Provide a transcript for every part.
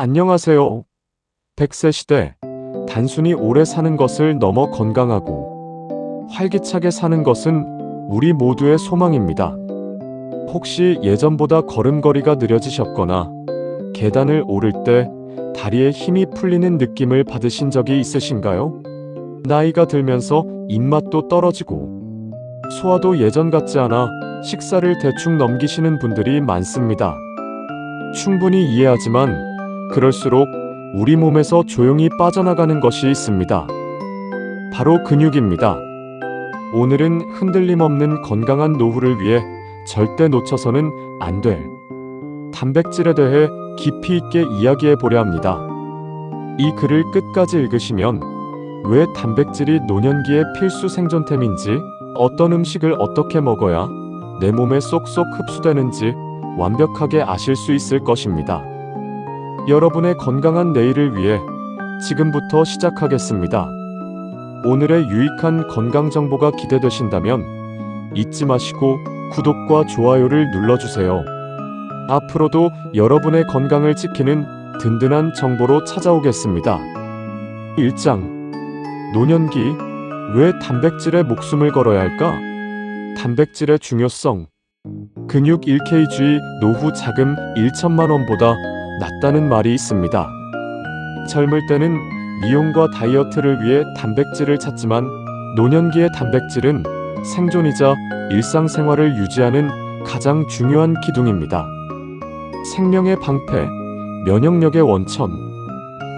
안녕하세요. 100세 시대, 단순히 오래 사는 것을 넘어 건강하고 활기차게 사는 것은 우리 모두의 소망입니다. 혹시 예전보다 걸음걸이가 느려지셨거나 계단을 오를 때 다리에 힘이 풀리는 느낌을 받으신 적이 있으신가요? 나이가 들면서 입맛도 떨어지고 소화도 예전 같지 않아 식사를 대충 넘기시는 분들이 많습니다. 충분히 이해하지만 그럴수록 우리 몸에서 조용히 빠져나가는 것이 있습니다. 바로 근육입니다. 오늘은 흔들림 없는 건강한 노후를 위해 절대 놓쳐서는 안 될 단백질에 대해 깊이 있게 이야기해 보려 합니다. 이 글을 끝까지 읽으시면 왜 단백질이 노년기의 필수 생존템인지, 어떤 음식을 어떻게 먹어야 내 몸에 쏙쏙 흡수되는지 완벽하게 아실 수 있을 것입니다. 여러분의 건강한 내일을 위해 지금부터 시작하겠습니다. 오늘의 유익한 건강 정보가 기대되신다면 잊지 마시고 구독과 좋아요를 눌러주세요. 앞으로도 여러분의 건강을 지키는 든든한 정보로 찾아오겠습니다. 1장. 노년기, 왜 단백질에 목숨을 걸어야 할까? 단백질의 중요성. 근육 1kg, 노후 자금 1천만 원보다 낫다는 말이 있습니다. 젊을 때는 미용과 다이어트를 위해 단백질을 찾지만 노년기의 단백질은 생존이자 일상생활을 유지하는 가장 중요한 기둥입니다. 생명의 방패, 면역력의 원천.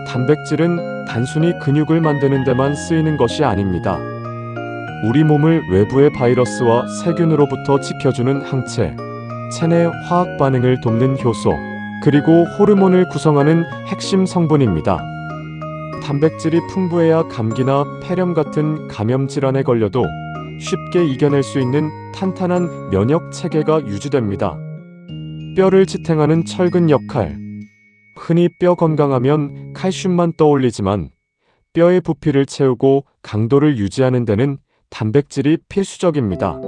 단백질은 단순히 근육을 만드는 데만 쓰이는 것이 아닙니다. 우리 몸을 외부의 바이러스와 세균으로부터 지켜주는 항체, 체내 화학 반응을 돕는 효소, 그리고 호르몬을 구성하는 핵심 성분입니다. 단백질이 풍부해야 감기나 폐렴 같은 감염 질환에 걸려도 쉽게 이겨낼 수 있는 탄탄한 면역 체계가 유지됩니다. 뼈를 지탱하는 철근 역할. 흔히 뼈 건강하면 칼슘만 떠올리지만 뼈의 부피를 채우고 강도를 유지하는 데는 단백질이 필수적입니다.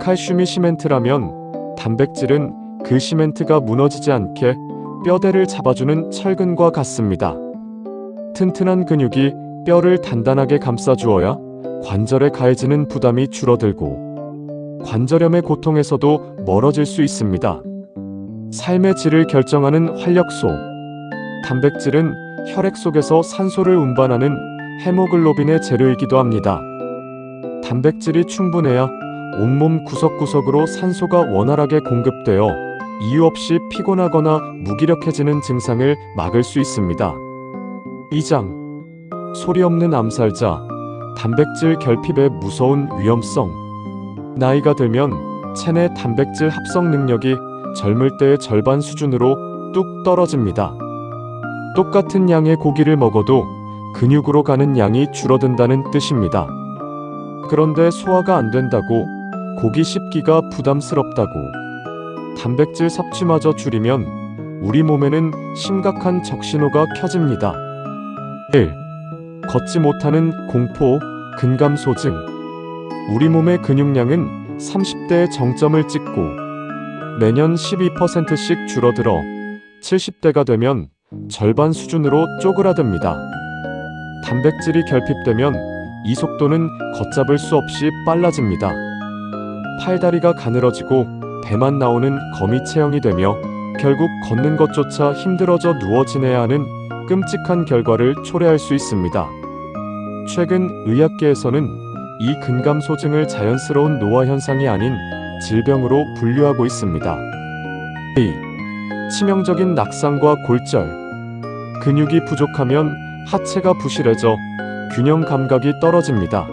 칼슘이 시멘트라면 단백질은 그 시멘트가 무너지지 않게 뼈대를 잡아주는 철근과 같습니다. 튼튼한 근육이 뼈를 단단하게 감싸주어야 관절에 가해지는 부담이 줄어들고 관절염의 고통에서도 멀어질 수 있습니다. 삶의 질을 결정하는 활력소. 단백질은 혈액 속에서 산소를 운반하는 헤모글로빈의 재료이기도 합니다. 단백질이 충분해야 온몸 구석구석으로 산소가 원활하게 공급되어 이유 없이 피곤하거나 무기력해지는 증상을 막을 수 있습니다. 2장. 소리 없는 암살자. 단백질 결핍의 무서운 위험성. 나이가 들면 체내 단백질 합성 능력이 젊을 때의 절반 수준으로 뚝 떨어집니다. 똑같은 양의 고기를 먹어도 근육으로 가는 양이 줄어든다는 뜻입니다. 그런데 소화가 안 된다고, 고기 씹기가 부담스럽다고, 단백질 섭취마저 줄이면 우리 몸에는 심각한 적신호가 켜집니다. 1. 걷지 못하는 공포, 근감소증. 우리 몸의 근육량은 30대의 정점을 찍고 매년 12%씩 줄어들어 70대가 되면 절반 수준으로 쪼그라듭니다. 단백질이 결핍되면 이 속도는 걷잡을 수 없이 빨라집니다. 팔다리가 가늘어지고 배만 나오는 거미 체형이 되며 결국 걷는 것조차 힘들어져 누워 지내야 하는 끔찍한 결과를 초래할 수 있습니다. 최근 의학계에서는 이 근감소증을 자연스러운 노화 현상이 아닌 질병으로 분류하고 있습니다. 2. 치명적인 낙상과 골절. 근육이 부족하면 하체가 부실해져 균형 감각이 떨어집니다.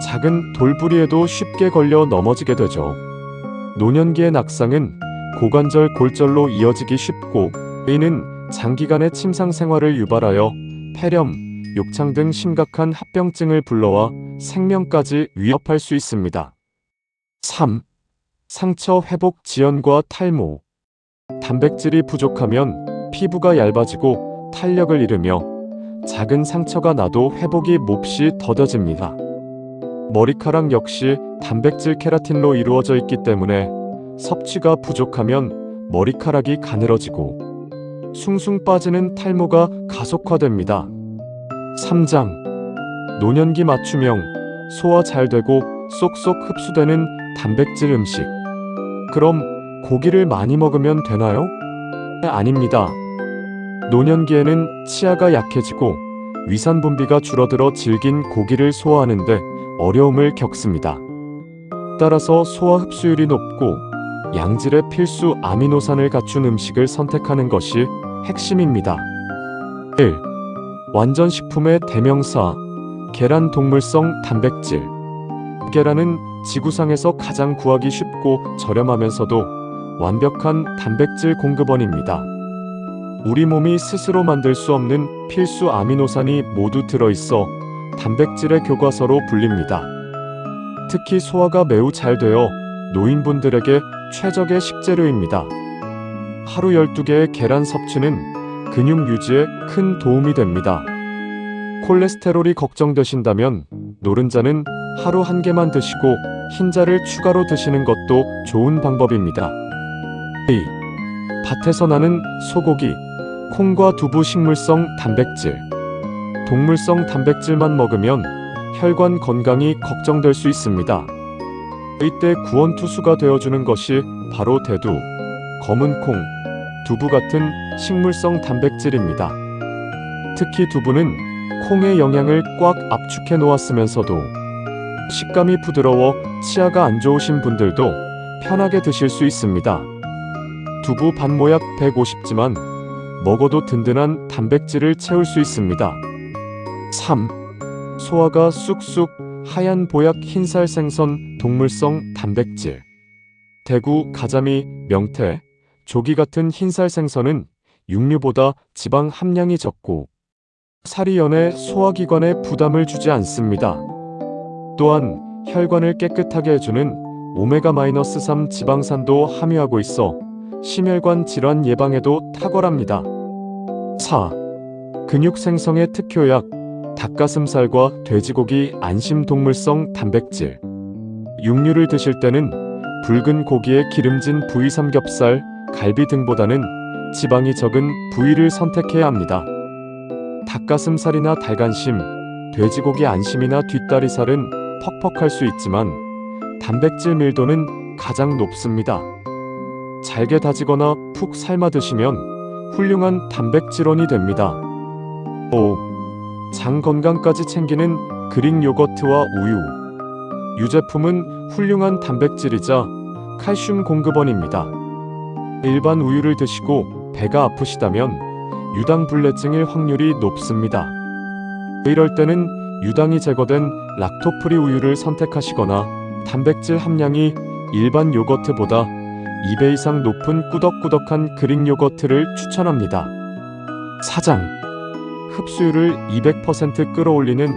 작은 돌부리에도 쉽게 걸려 넘어지게 되죠. 노년기의 낙상은 고관절 골절로 이어지기 쉽고, 이는 장기간의 침상 생활을 유발하여 폐렴, 욕창 등 심각한 합병증을 불러와 생명까지 위협할 수 있습니다. 3. 상처 회복 지연과 탈모. 단백질이 부족하면 피부가 얇아지고 탄력을 잃으며 작은 상처가 나도 회복이 몹시 더뎌집니다. 머리카락 역시 단백질 케라틴로 이루어져 있기 때문에 섭취가 부족하면 머리카락이 가늘어지고 숭숭 빠지는 탈모가 가속화됩니다. 3장. 노년기 맞춤형, 소화 잘 되고 쏙쏙 흡수되는 단백질 음식. 그럼 고기를 많이 먹으면 되나요? 아닙니다. 노년기에는 치아가 약해지고 위산 분비가 줄어들어 질긴 고기를 소화하는데 어려움을 겪습니다. 따라서 소화 흡수율이 높고 양질의 필수 아미노산을 갖춘 음식을 선택하는 것이 핵심입니다. 1. 완전식품의 대명사, 계란. 동물성 단백질. 계란은 지구상에서 가장 구하기 쉽고 저렴하면서도 완벽한 단백질 공급원입니다. 우리 몸이 스스로 만들 수 없는 필수 아미노산이 모두 들어있어 단백질의 교과서로 불립니다. 특히 소화가 매우 잘 되어 노인분들에게 최적의 식재료입니다. 하루 12개의 계란 섭취는 근육 유지에 큰 도움이 됩니다. 콜레스테롤이 걱정되신다면 노른자는 하루 1개만 드시고 흰자를 추가로 드시는 것도 좋은 방법입니다. 2. 밭에서 나는 소고기, 콩과 두부. 식물성 단백질. 동물성 단백질만 먹으면 혈관 건강이 걱정될 수 있습니다. 이때 구원투수가 되어주는 것이 바로 대두, 검은 콩, 두부 같은 식물성 단백질입니다. 특히 두부는 콩의 영양을 꽉 압축해 놓았으면서도 식감이 부드러워 치아가 안 좋으신 분들도 편하게 드실 수 있습니다. 두부 반모약 150지만 먹어도 든든한 단백질을 채울 수 있습니다. 3. 소화가 쑥쑥 하얀 보약. 흰살 생선. 동물성 단백질. 대구, 가자미, 명태, 조기 같은 흰살 생선은 육류보다 지방 함량이 적고 살이 연해 소화기관에 부담을 주지 않습니다. 또한 혈관을 깨끗하게 해주는 오메가-3 지방산도 함유하고 있어 심혈관 질환 예방에도 탁월합니다. 4. 근육 생성의 특효약. 닭가슴살과 돼지고기. 안심. 동물성 단백질. 육류를 드실 때는 붉은 고기의 기름진 부위 삼겹살, 갈비 등보다는 지방이 적은 부위를 선택해야 합니다. 닭가슴살이나 닭안심, 돼지고기 안심이나 뒷다리살은 퍽퍽할 수 있지만 단백질 밀도는 가장 높습니다. 잘게 다지거나 푹 삶아 드시면 훌륭한 단백질원이 됩니다. 5. 장 건강까지 챙기는 그릭 요거트와 우유. 유제품은 훌륭한 단백질이자 칼슘 공급원입니다. 일반 우유를 드시고 배가 아프시다면 유당불내증일 확률이 높습니다. 이럴 때는 유당이 제거된 락토프리 우유를 선택하시거나 단백질 함량이 일반 요거트보다 2배 이상 높은 꾸덕꾸덕한 그릭 요거트를 추천합니다. 4장. 흡수율을 200% 끌어올리는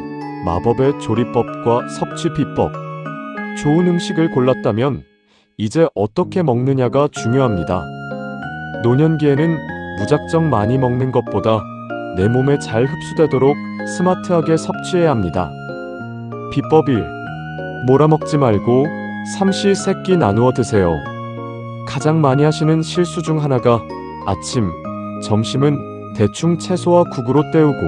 마법의 조리법과 섭취 비법. 좋은 음식을 골랐다면 이제 어떻게 먹느냐가 중요합니다. 노년기에는 무작정 많이 먹는 것보다 내 몸에 잘 흡수되도록 스마트하게 섭취해야 합니다. 비법 1. 몰아먹지 말고 삼시세끼 나누어 드세요. 가장 많이 하시는 실수 중 하나가 아침, 점심은 대충 채소와 국으로 때우고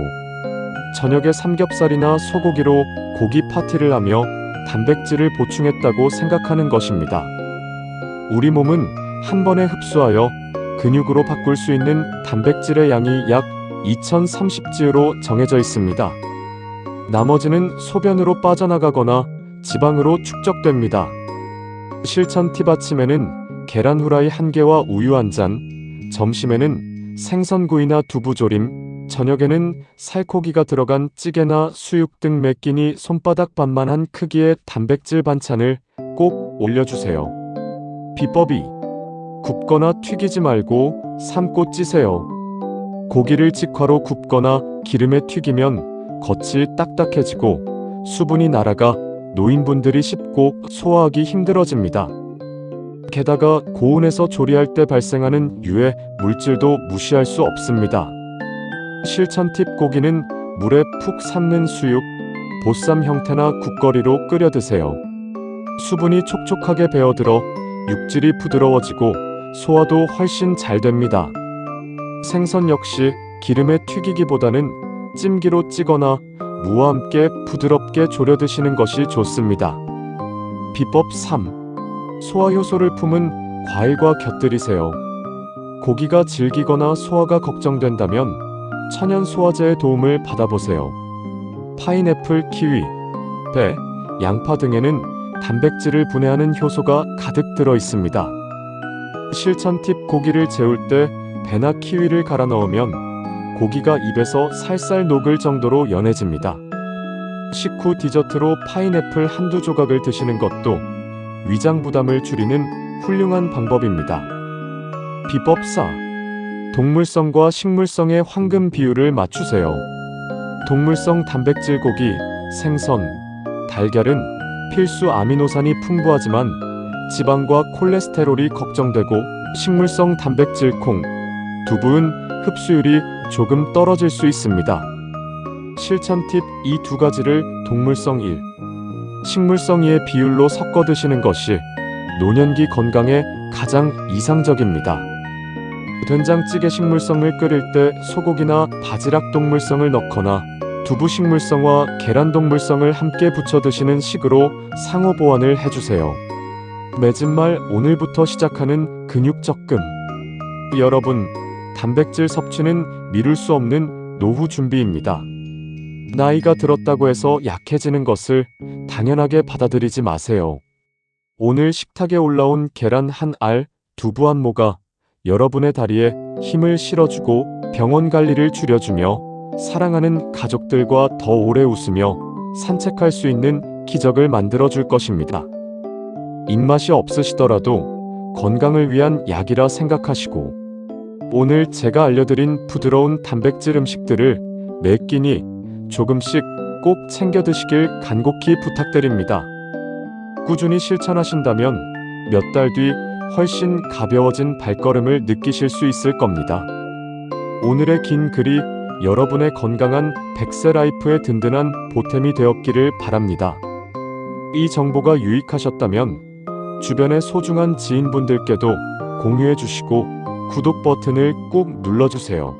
저녁에 삼겹살이나 소고기로 고기 파티를 하며 단백질을 보충했다고 생각하는 것입니다. 우리 몸은 한 번에 흡수하여 근육으로 바꿀 수 있는 단백질의 양이 약 2030g로 정해져 있습니다. 나머지는 소변으로 빠져나가거나 지방으로 축적됩니다. 실천 팁. 아침에는 계란 후라이 1개와 우유 1잔, 점심에는 생선구이나 두부조림, 저녁에는 살코기가 들어간 찌개나 수육 등 매 끼니 손바닥 반만한 크기의 단백질 반찬을 꼭 올려주세요. 비법 2. 굽거나 튀기지 말고 삶고 찌세요. 고기를 직화로 굽거나 기름에 튀기면 겉이 딱딱해지고 수분이 날아가 노인분들이 씹고 소화하기 힘들어집니다. 게다가 고온에서 조리할 때 발생하는 유해 물질도 무시할 수 없습니다. 실천 팁. 고기는 물에 푹 삶는 수육, 보쌈 형태나 국거리로 끓여 드세요. 수분이 촉촉하게 배어들어 육질이 부드러워지고 소화도 훨씬 잘 됩니다. 생선 역시 기름에 튀기기보다는 찜기로 찌거나 무와 함께 부드럽게 졸여 드시는 것이 좋습니다. 비법 3. 소화 효소를 품은 과일과 곁들이세요. 고기가 질기거나 소화가 걱정된다면 천연 소화제의 도움을 받아보세요. 파인애플, 키위, 배, 양파 등에는 단백질을 분해하는 효소가 가득 들어 있습니다. 실천 팁: 고기를 재울 때 배나 키위를 갈아 넣으면 고기가 입에서 살살 녹을 정도로 연해집니다. 식후 디저트로 파인애플 한두 조각을 드시는 것도 위장 부담을 줄이는 훌륭한 방법입니다. 비법 4. 동물성과 식물성의 황금 비율을 맞추세요. 동물성 단백질 고기, 생선, 달걀은 필수 아미노산이 풍부하지만 지방과 콜레스테롤이 걱정되고, 식물성 단백질 콩, 두부는 흡수율이 조금 떨어질 수 있습니다. 실천 팁: 이 두 가지를 동물성 1, 식물성 2의 비율로 섞어 드시는 것이 노년기 건강에 가장 이상적입니다. 된장찌개 식물성을 끓일 때 소고기나 바지락 동물성을 넣거나 두부 식물성과 계란 동물성을 함께 부쳐 드시는 식으로 상호 보완을 해주세요. 맺은 말: 오늘부터 시작하는 근육 적금. 여러분, 단백질 섭취는 미룰 수 없는 노후 준비입니다. 나이가 들었다고 해서 약해지는 것을 당연하게 받아들이지 마세요. 오늘 식탁에 올라온 계란 한 알, 두부 한 모가 여러분의 다리에 힘을 실어주고 병원 관리를 줄여주며 사랑하는 가족들과 더 오래 웃으며 산책할 수 있는 기적을 만들어줄 것입니다. 입맛이 없으시더라도 건강을 위한 약이라 생각하시고, 오늘 제가 알려드린 부드러운 단백질 음식들을 매 끼니 조금씩 꼭 챙겨 드시길 간곡히 부탁드립니다. 꾸준히 실천하신다면 몇 달 뒤 훨씬 가벼워진 발걸음을 느끼실 수 있을 겁니다. 오늘의 긴 글이 여러분의 건강한 100세 라이프의 든든한 보탬이 되었기를 바랍니다. 이 정보가 유익하셨다면 주변의 소중한 지인분들께도 공유해 주시고 구독 버튼을 꼭 눌러주세요.